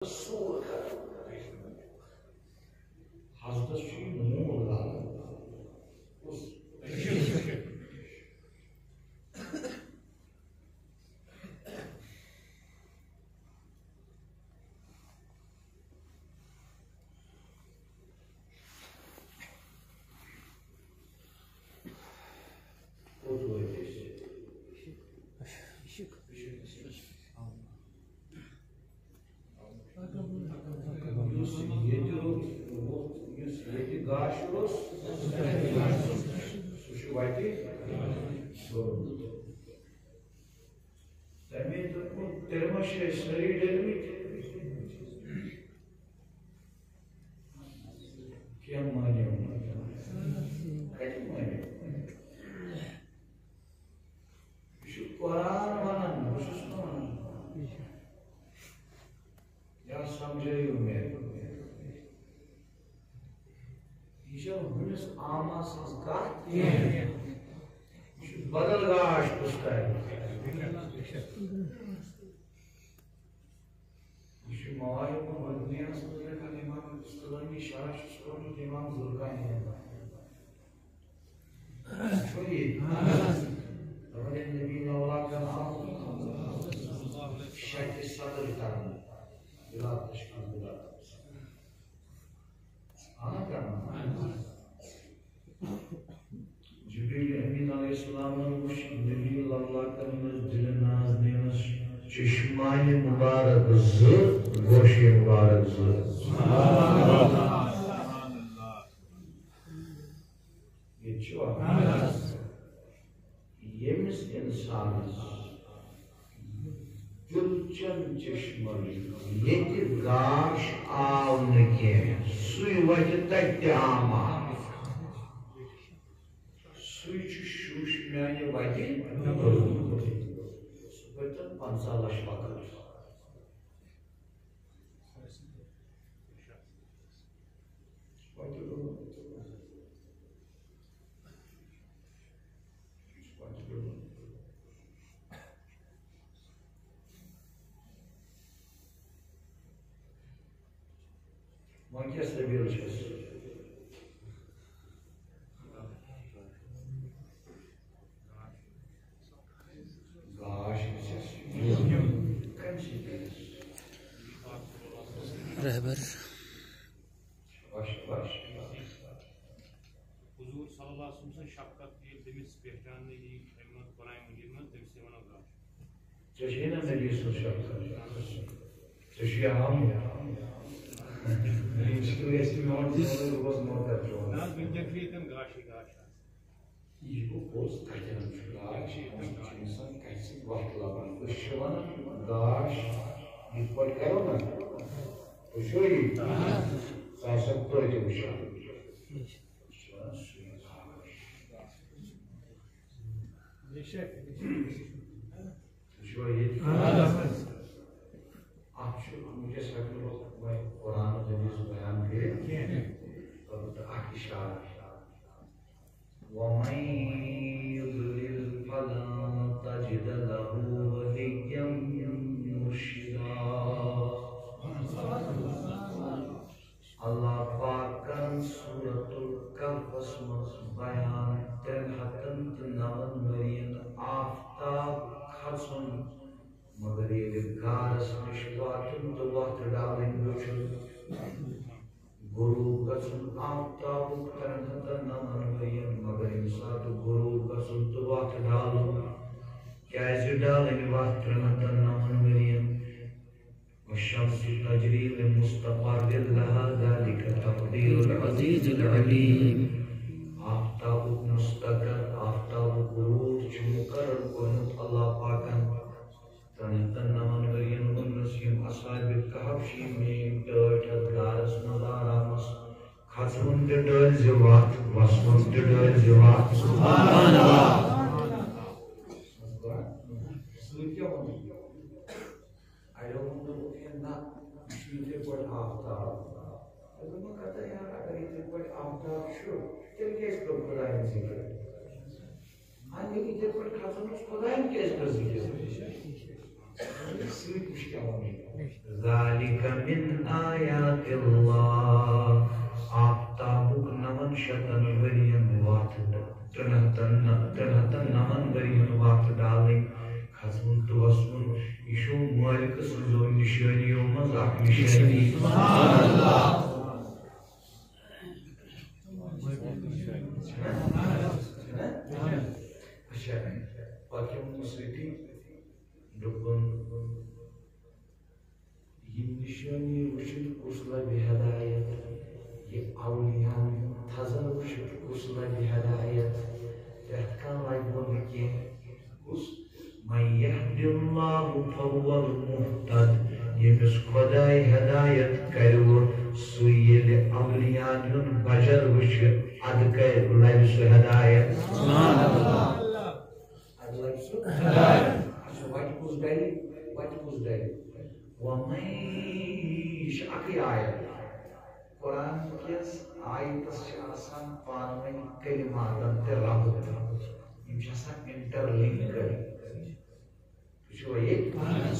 Sura Hazreti Suyun Muğla Gashros, Sushuvaiti, that means the Termasha is very delicate. Kiamani, you should Quran one, which is known. Yes, some day you may. Hünüz amasız gâh değil. Şu badal gâş kustay. Şu mağayımın vadniyan sırrıkan imam Sılani Şah Şuşkonu imam Zulkani. Çok iyi. Rahmet Nebi'nin Allah'tan al. Şekli sadır tanrı. Bilal teşkil bilal. Anladın mı? Cibril Emin Aleyhisselam'ın Nebi Allah'ın dili nazlıymış çeşmai mübarek zı, goşi mübarek zı. Geçiyor. Yemiz insanız. Gülçen çeşmali, yedi gaş ağını ki, suyu vakit tekti ama. Suyu şuş yani vakit, bütün pansalaşmak. Manchester Birleşmesi. Rehber. Baş. Huzur sallallahu aleyhi ve sellem şapkat değil demiş behranlı iyi emniyet Kur'an-ı Kerim'de tefsirine var. Çeşine ne diyorsun şapkat? Çeşiye ham ya. İşte resmi ortada biraz muhabbet var. Naz bildiğim gaşı. İyi bu poz kaçan gaşı insan kaçsın vaktilaban. Işıvanın gaş yıkmak kalma. O şöyle. Sağsak böyle bir şey. Işıvanın suyu gaş. Neşe. Şöyle. मुझे सब लोग मैं कुरान जमीस बयान किए और आखिशार वमन युद्लिल फला तजिद लहू वलिय्यम मुर्शिदा अल्लाह पाक का सूरतुल कहफ में बयान तेरहतन नवन मरियन आफ्ताब खसन मगर ये गारस निष्पातन तो वक्त डालें गुच्छन गुरु कसम आफ्ताब करनतन नमन वयन मगर इंसान तो गुरु कसम तो वक्त डालो कैसे डालें वक्त करनतन नमन वयन वशम्स तजरी लिमुस्तक़र लहा ज़ालिक तक़दीरुल अज़ीज़ुल अलीम आफ्ताब मुस्तक़र आफ्ताब गुरु मुकर्रर कोनुत अल्लाह पाकन Tanıtan veriyen bunun ashabı kahşi mi dört garas nalaramız kaçın dört zevat vasfın dört zevat subhanallah. I don't want to look at that. You take after. I don't know kata ya agar itu buat after sure. Terkes berperang sih. Hanya itu buat kasus berperang kes bersih. Sweet müşkil olmuyor. ذَلِكَ مِنْ آيَاتِ اللَّهِ आफ्ताबुक नमन शतन वरियन वात तनहतन नमन वरियन वात डाले खसमुन तवसमुन इशो मालिक सुजो निशानियों मज आक निशानी अच्छा वाक्य मुस्लिटी दुबन ये निशानी वशिल कुसला बिहदायत ये अवलिया थजल वशिल कुसला बिहदायत रहkan लाइबोन के उस मयहदिल्लाहु फहुवल मुहतद यमिस खुदाई हिदायत करो सुयेल अवलियान युन बजर वशिल अदकै लाइबसु हिदायत सुभान अल्लाह अदलाइसु हिदायत अच्छा what was day वमैश अकी आयत कुरान किस आयतस आसान पानवै कलिमातन ते रबत यम आसान इंटरलिंक्ड तुछो ये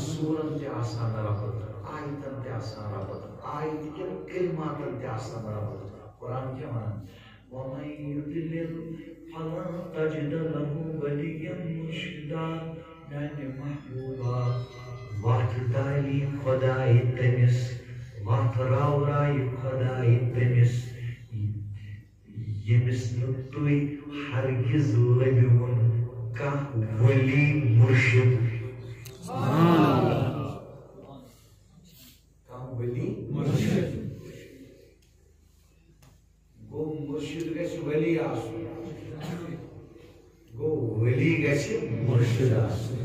सूरन ते आसान रबत आयतन ते आसान रबत आयत के कलिमातन ते आसान रबत कुरान क्या वन वमै युदिल फला तजिद लहु वलियन मुर्शिदा मैंने महबूबा वात डाली खुदाई तमिस वात रावराई खुदाई तमिस यमिस नुतुई हरगिज लबिवन का वली मुर्शिद का वली मुर्शिद गो मुर्शिद गछ वली आसु गो वली गछ मुर्शिद आसु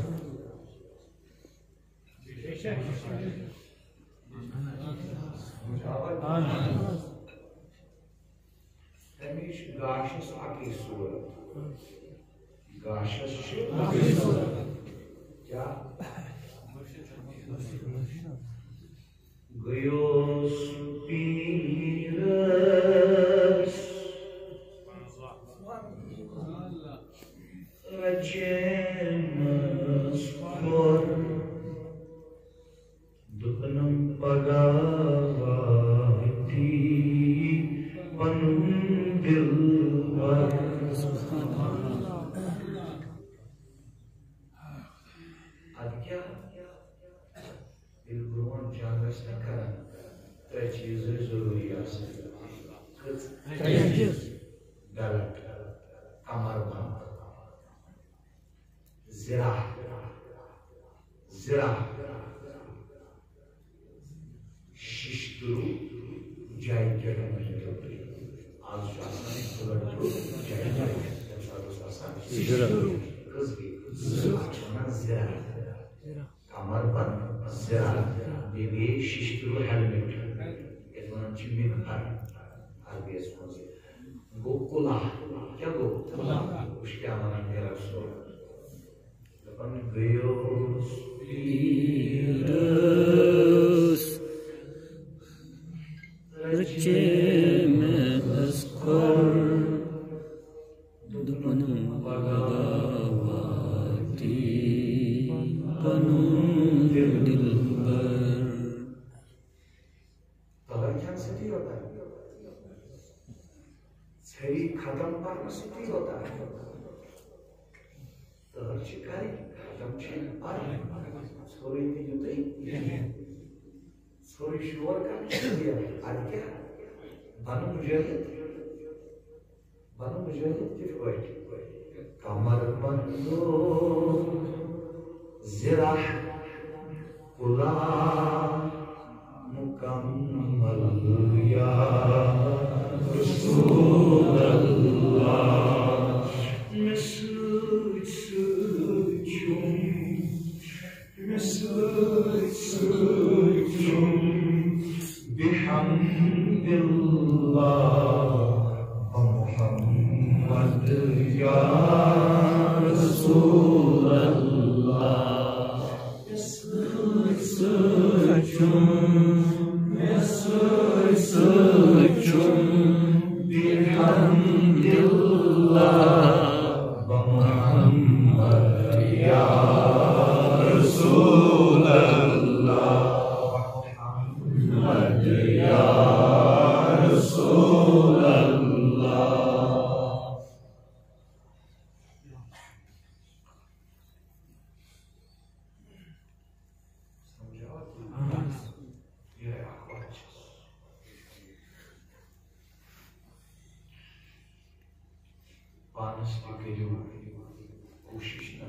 तमिश गाशस आकी सूरत गाशस आकी सूरत क्या गयोस पीरस रजेमस for दुखनम पगावती पनुम दिलवर अब क्या बिल्कुल जानस न करन तो चीजें जरूरी आसन गलत कमरबंद जिरा शिष्टुरु जाय जगन आज शासन सुलटु जाय शासन शिष्टुरु कज़बी जिरा कमरबंद जिरा बेबी शिष्टुरु हेलमेट एतवन चिमिन पर आरबीएस मजे गोकुला क्या गोकुला उसके आमना मेरा सो अपन गयोस पीरस रजेमस कर दुपनुम पगावती पनुम दिलबर तहर क्या स्थिति होता है छरी खत्म पर स्थिति होता है तहर शिकारी खत्म छे पर छोरी की जुताई छोरी शुवर का दिया आज क्या बनु मुजाहिद की कोई कमर बंदो जिरा कुला मुकम्मल या रसूल अल्लाह मिसलुचुम बिहम्दिल्लाह व मुहम्मद या रसूल अल्लाह मिसलुचुम बिहम्दिल्लाह व मुहम्मद या रसूल अल्लाह पानस के करियो कोशिश ना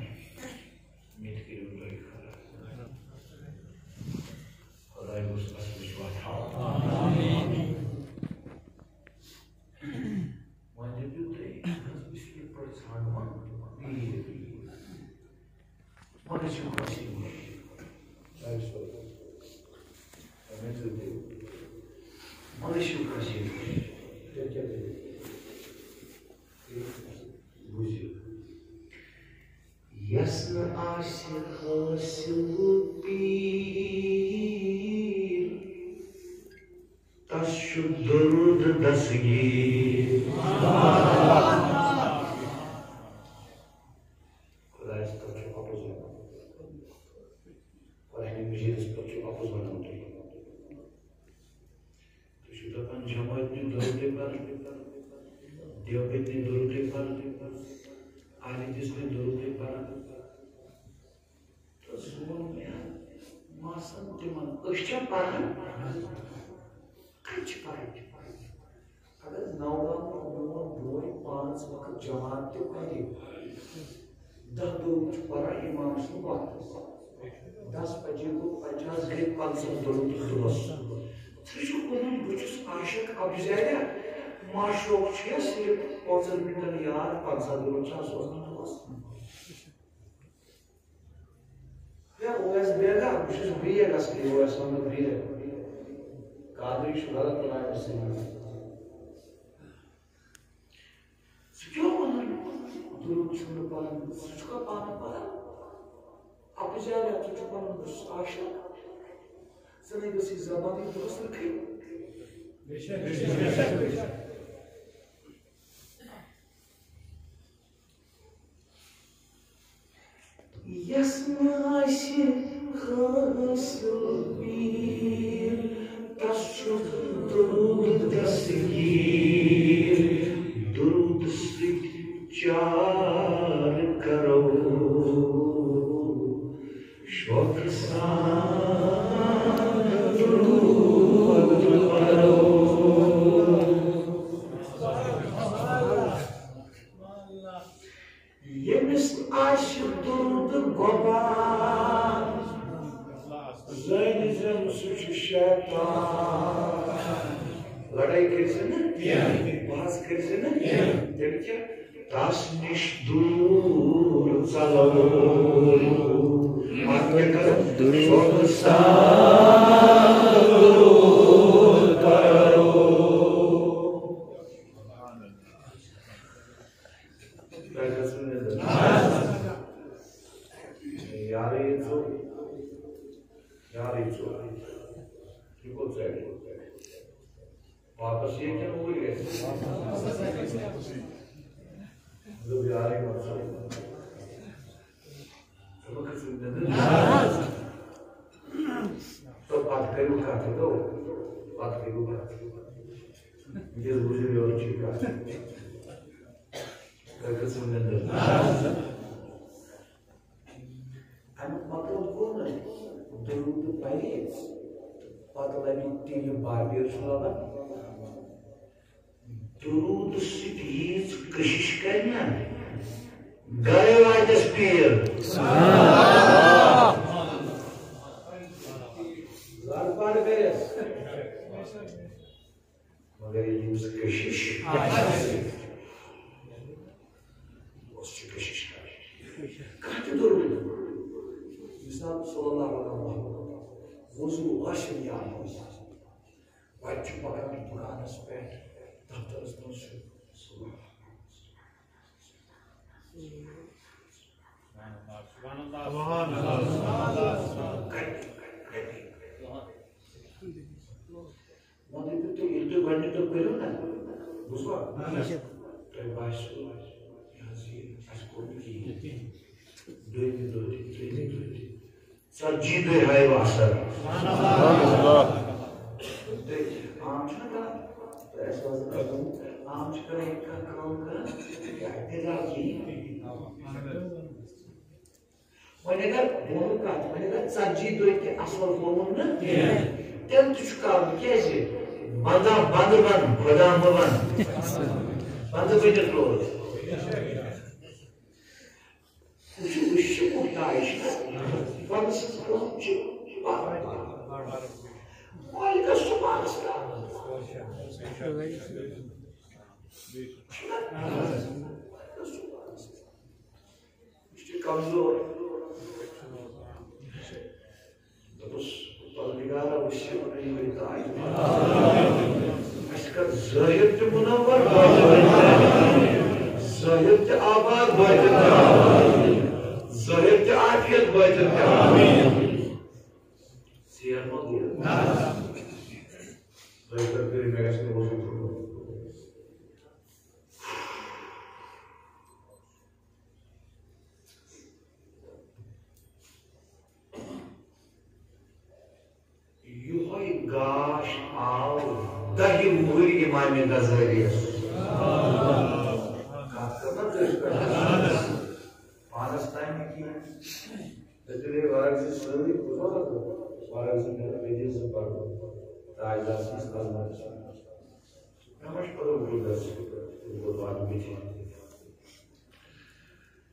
मिट करियो तो खरा खुदा उस पर विश्वास आमीन वंदे बिउते इसके पर छानवन मने जो खुशी ऐसो हमें तो दे मने जो खुशी क्या Ясно асихасил пир, ташу дуруд дасги. Куда я сточу попозже? Куда я не мужчина сточу попозже на утро? То сюда пан жамает не дуруд пар, диабет не дуруд пар. Ali जिसमें दुरुते पर तो सुबह में मौसम तिमन अच्छा पर कच्छ पर अगर नौवां बोई पांच वक्त जमात तो करे 10 दुरुत पर इमाम सुबह 10 बजे को 50 गए 500 दुरुत सुबह सचो कोन बुझस आशिक अब जाएगा माशोक छे सिर्फ 5 मिनट यार 500 दुरुत सोचना या ओएस बेगा कुछ बिया का स्किल ओएस में बिया कादरी शु गलत बनाया उससे क्यों दुरुत छुड़ पान सुचका पाना पाना आप जाने तो छुपा आशा सने किसी ज़बानी दुरुस्त रखी बेशक Яснаси хасубир, ташу дуруд дасгир, дуруд свичар каро, шоксан дуруд каро. Yemis aşık durdu goban, Zaynizem suçu şeytan. Lड़ाई करिसे ना, बहस करिसे ना, तेरे क्या ताश निश दूर चलो, मार्के कर दूर दूर करो. वापस ये क्या हो गया? लोग यार ही मत सोचो। तो किसी ने तो बात करूँ खाते तो बात करूँ खाते ये मुझे भी और चीज़ खाते तो किसी ने हम मतलब कौन है? दुरुद पहले पता लगी तीन बार भी सुना दुरूद सिद्धीज कशिश करना गए वाजस पीर लाल पार गए मगर ये कशिश उससे कशिश कर कहाँ पे दुरूद इंसान सल्लल्लाहु अलैहि वसल्लम वज़ू आशिम याद हो बच्चे पकड़ के पुराना स्पेट Doctor is not sure. Mandi itu ilmu gani tu perlu na, buswa. Terbaik yang si askon ki, dua. Sajid hai wasar. आम छना करा तो ऐसा होता है आम छना एक का काम करा क्या तेरा की मैंने कहा सब्जी दो के असल फॉर्म ना तम तुझ कैसे बंदा बंद गोदाम बंद बंद बेटर क्लोज कुछ कुत्ता है बंद से कुछ Olha que eu este causou vamos ligar ao Senhor em verdade. Acho que zahir de munawar zahir de abad zahir de afiyet Siar mau Baik terpilih mereka semua Yuhay gash al dahi muhir imam Ghazali Palestine की इतने वारसी सुनी कुछ वारसी में विदेश से पढ़ ताजदासी करना नमस्कार गुरुदास गुरुवार में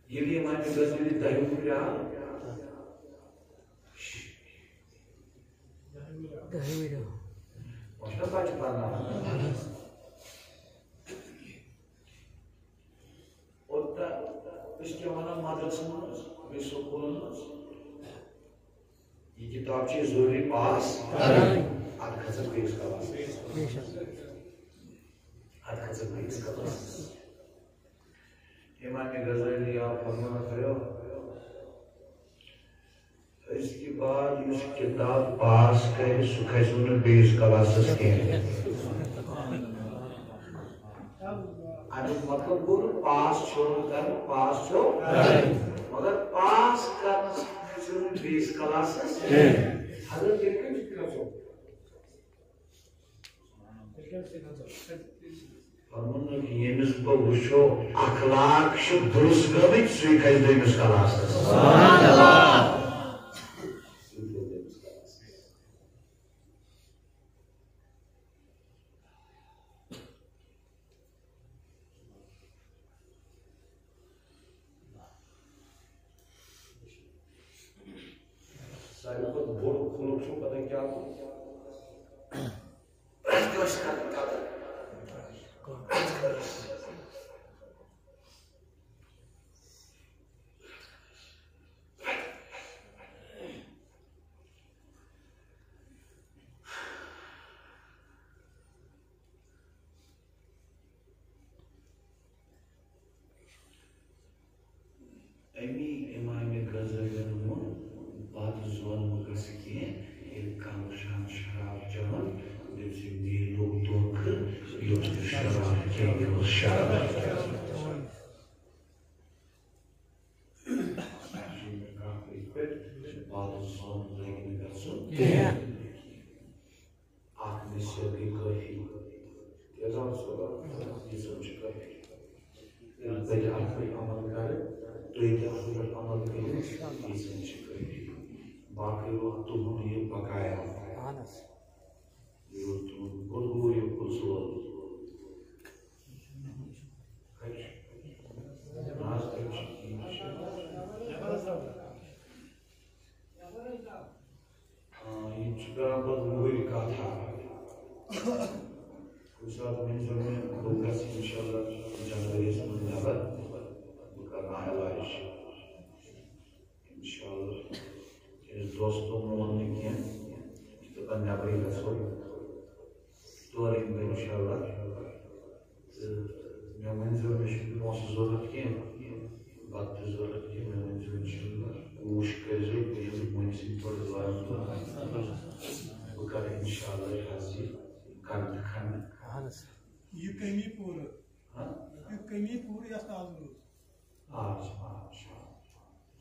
ये भी हमारे गजली दायु क्या मस्ता पाँच पाना ओता इसके वाला मदरसा विश्वकोलन ये किताब चीज़ ज़रूरी पास आज खज़र पे इसका वास आज खज़र पे इसका वास इमाम गज़ाली आप फरमाना करो इसके बाद इस किताब पास करे सुखे सुने बेस क्लासेस के आज मतलब बोल पास छोड़कर पास छोड़ मगर पास करना बेस क्लासेस हज़रत देखने कितना सो फरमाना कि ये मिसबा वुशो अखलाक शु दुरुस्त गमित स्वीकार दे मिस क्लासेस सुभान अल्लाह सारे को बोल खुलों को पता क्या हो प्रश्न करता था एमी इमाम गज़ाली ने बात ज़ोन मुकस्सी किए एक काम शान शराब जवान जैसे ये लोग तो कर योच शराब के योच शराब बात ज़ोन लेकिन कर सुन आँख में से भी कोई क्या जान सोगा ये सोच कर पहले आँख में अमल करे तो ये आखिर अमल करें ये सोच कर बाकी लोग तुमने ये पकाया ये तुम बोलो ये कुसुर नाच ये चुका बद मुझे का था कुछ रात में जो मैं लोग ऐसे इंशाल्लाह जानकारी से मुझे जाकर बुकाना है लाइश इंशाल्लाह दोस्तों मोहन किया तो पंजाबी रसोई तो रिंग में इंशाल्लाह मैं मंजिल में शुरू मौसम ज़रूरत किया बात ज़रूरत किया मैं मंजिल इंशाल्लाह कोश कर जो ये मंजिल पर ज़रूरत वो कर इंशाल्लाह हाज़िर कर दिखाना ये कमी पूरा या साज़ आज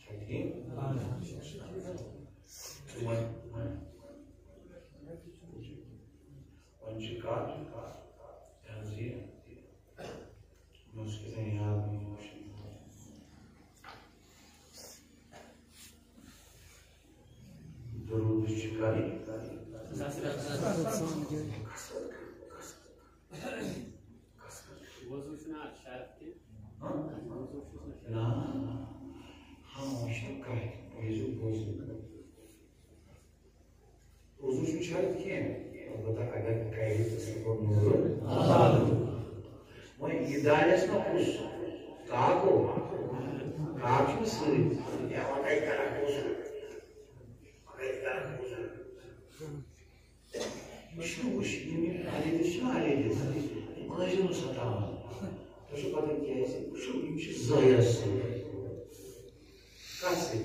ठीक çıkar. Yazıyor. Muskiden yazmıyor. Durumu çıkarayım. Vazifesine şartı. Na, ha, işte kayıt. Yüzü bozuldu. Uzun şu şart ki, o da agar kayıt sıfırlığı. Ama idaresine kus. Kalk o. Kalk mısın? Ya o da karak bozuldu. Şimdi bu şimdi halledilsin. Anacını satamam. Şu kadar gelsin, şu bir zayası. Kasih.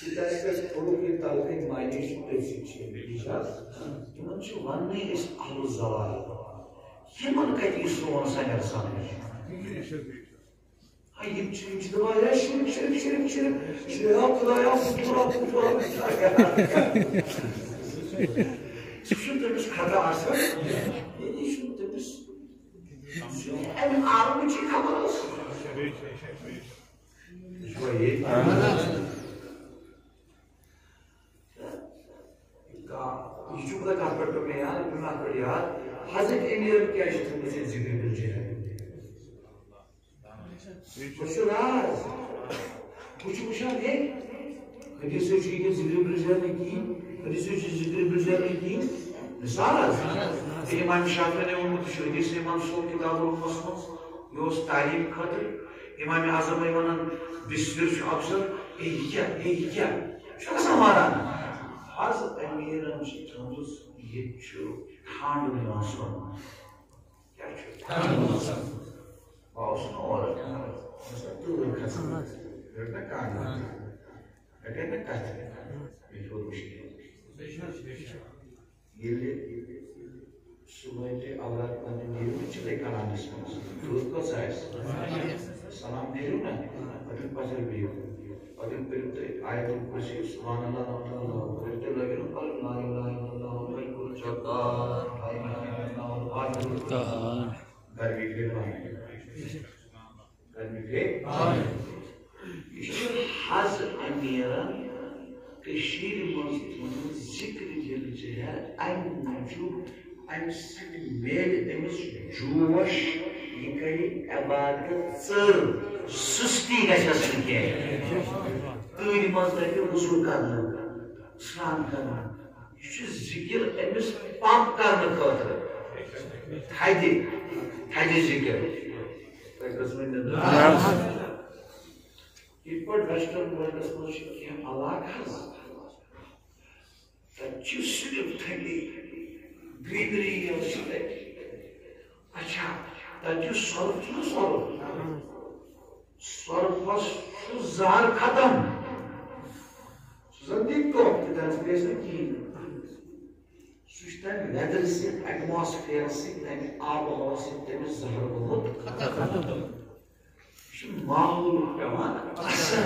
Kita perlu kita lakukan manage prinsip bijak. Cuma cuman ni is ahlu zawal. Gimana kayak isu saya sana? Hayır, şimdi var ya, şimdi yaptılar ya, putura. Şunu biz kata arsa, şunu da biz en ağır bir şey kamalısın. Şöyle. Hiç da kapatma में यार बीमार पड़ यार हज़रत emir क्या इश्क़ में जिक्र मिल जाए कुछ राज कुछ ne hadis için zikr bileceğine ki hadis için zikr bileceğine ki mesela İmam Şafii'nin umut şu hadis İmam Sol kitabı olmasın yos talim kadır İmam Azam İmam'ın bir sürü aksır hikaye şu zamanlar Hazreti Emir'in çıktığımız yetişiyor Tanrı'nın son gerçekten olsun olarak mesela dur kasım öyle kalma öyle kaç bir soru şey yedi subaydı avratmanın yeri çile kanalısınız dur kasayız salam verir mi adım pazar veriyor adım perintah ayatul kursi subhanallah alhamdulillah perintah lagi lupa la ilaha illallah wal jabbar la ilaha illallah garbi işte Hazreti Emir'in keşir mazlumunu zikredileceği en mevcut en sıkmel demiş cuvaş yıkayı ibadet sır süsti geçesin ki kıymazdaki huzur kanı İslam kanı şu zikir emiz pak kanı kadar haydi zikir İlk Western world ki alakası da cüssülü teli birbiri yazılı açar da cüss sorulmaz şu zar kadam Suzandik ko translation ki suçtan nedirsin atmosferisi yani ağabeyisi temiz zahır olur Şimdi mağlup yaman asıl.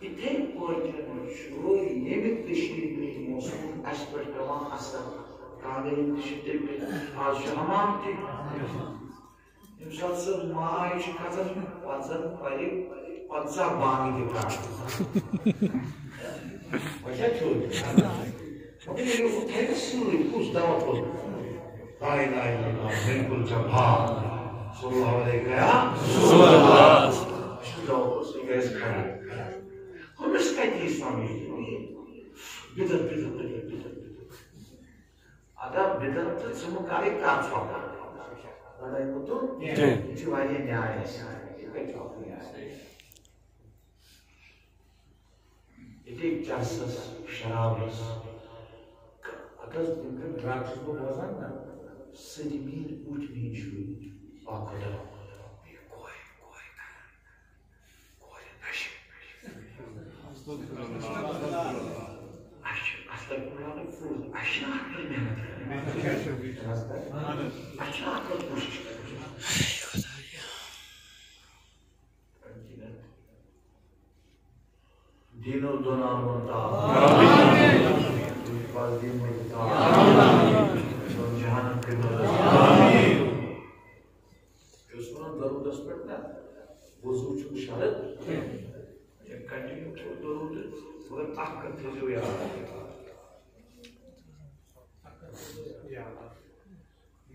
İtek boyunca şu yemek dışında olsun aspert yaman asıl. Kahvenin dışında bir azı hamam değil. İmsalsı maaş kazan, vazan payı, vazan bağlı gibi. Başka çoğu. Bakın bu tersi kuz davat oldu. La ilahe illallah, melikul cebbar. Sallallahu aleyhi ve sellem. Şurada olsun, göz kayı. Konuş kaydı İslam'ı. Bidat. Adam bidatı semukari kaçma. Ada itu jiwanya nyaya. Itu jasad syarabas. Atas mungkin drugs itu bosan kan? Sedikit ucap akada. Astagfirullah. Aşağı Dino donamında. थजो याद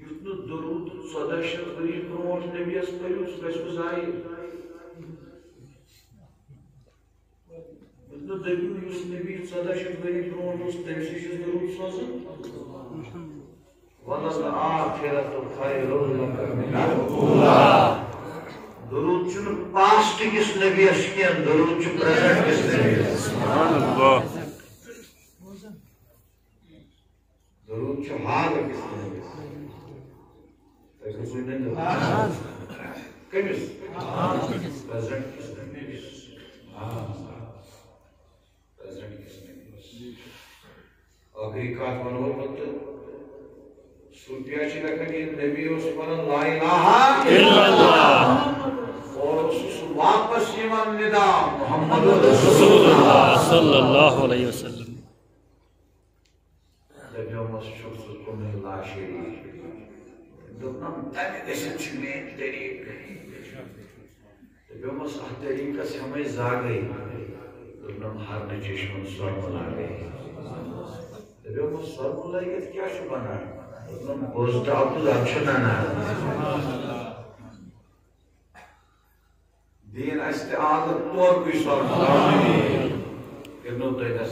युद्ध दुरूद 1400 worry brought नबीस करियो सु जाय युद्ध दबियो use नबी 1400 worry brought उस तमसी दुरूद सोजन वलल आखिरतु खैरुल लक मिनल ऊला दुरूद चुन पास्ट किस नबीस के दुरूद चु प्रेजेंट किस नबीस सुभान अल्लाह दुरूद चु हाल किस नबीस कमिस प्रेजेंट किस नबीस प्रेजेंट किस नबीस आखिरी बात मनो मत सूफिया ची लखन ये नबी उस पर ला इलाहा इल्लल्लाह और उस वापस ईमान निदा मोहम्मद रसूलुल्लाह सल्लल्लाहु अलैहि वसल्लम जब हम शुक्र को में ला शरीक दुनिया तक ऐसे चुने तरीके जब हम उस तरीके से हमें जाग गई दुनिया हर ने चश्मन स्वर बना गई जब हम उस स्वर बुलाएंगे तो क्या शुभ बना बोझता आपको अच्छा ना दीन अस्ते आदत तौर कोई स्वर आमीन इब्न तैयदा